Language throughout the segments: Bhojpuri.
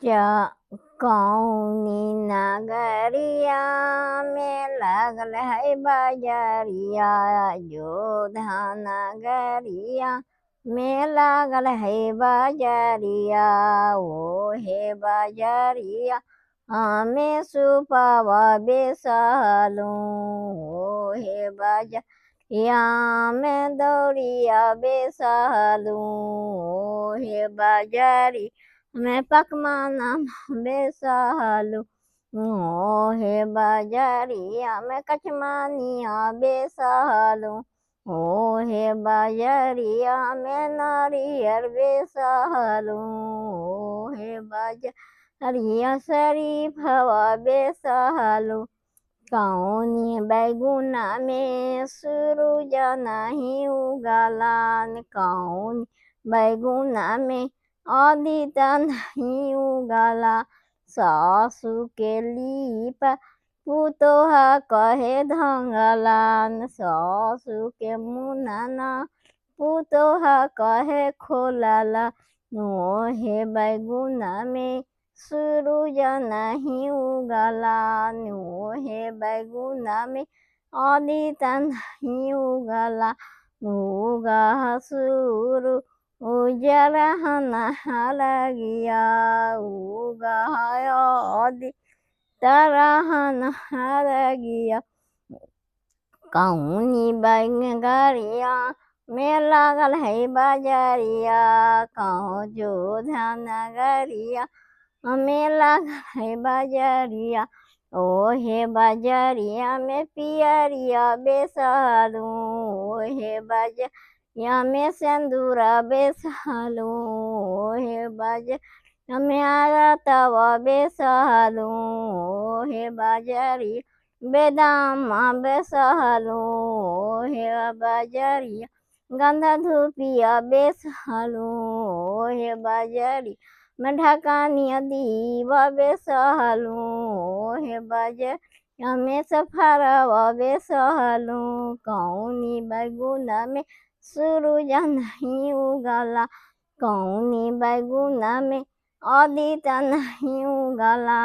च कौनी नगरिया में लगल है बजरिया, अयोध्या नगरिया में लागल है बजरिया। ओ हे बजरिया हमें सुपवा बेसलूं, ओ हे बजरिया में दौड़िया बेसलूं, ओ हे बजरी मैं पकवाना बेसलूं, ओ हे बजरिया मैं कचमानिया बेसलूं, ओ हे बजरिया मैं नारियल बेसलूं, ओ हे बजरिया शरीफवा बेसलूं। कौनी बैगुना में सुरुज नहीं उगलान, कौन बैगुना में आदिता नहीं उगला। सासू के लीप पुतोहा कहे धंगलान, सासू के मुनना पुतोहा कहे खोलला। हे बैगुना में सुरुज नहीं उगला, हे बैगुना में आदिता नहीं उगला। उगा सुरु उजल नहल गया, उगा आदि तरह नहल गया। कौनी बैगरिया में लागल है बजरिया, कहूँ जोधा नगरिया में लागल है बजरिया। ओ हे बजरिया में पियरिया बेसलूं, ओ हे बजरिया में सिंदूरा बेसलूं, ओ हे बजरिया में आरतवा बेसलूं, ओ हे बजरिया बेदामा बेसलूं, ओ हे बजरिया गंधा धूपिया बेसलूं, ओ हे बजरिया मैं ढकानिया दीवा बेसलूं, ओ हे बजरिया में सफरवा बेसलूं। कौनी बैगुना में सुरुज नहीं उगला, कौनी बैगुना में आदिता नहीं उगला।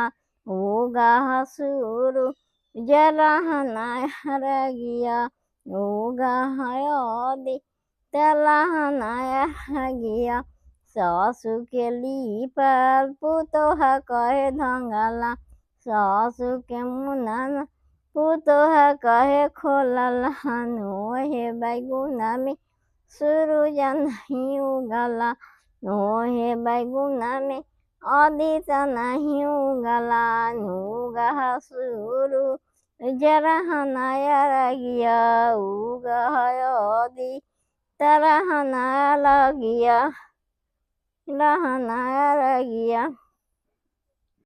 उगा सुरु जलहना हर गया, उगा आदि तलहना हर गया। सासू के लीपल पुतोहा कहे धंगला, सासू के मुनन पुतोहा कहे खोलला। ओ हे बैगुना में सुरुज नहीं उगला, ओ हे बैगुना में आदिता नहीं उगला। उगा सुरु जरहना गया, उगा आदि तरह लगिया रहना गया।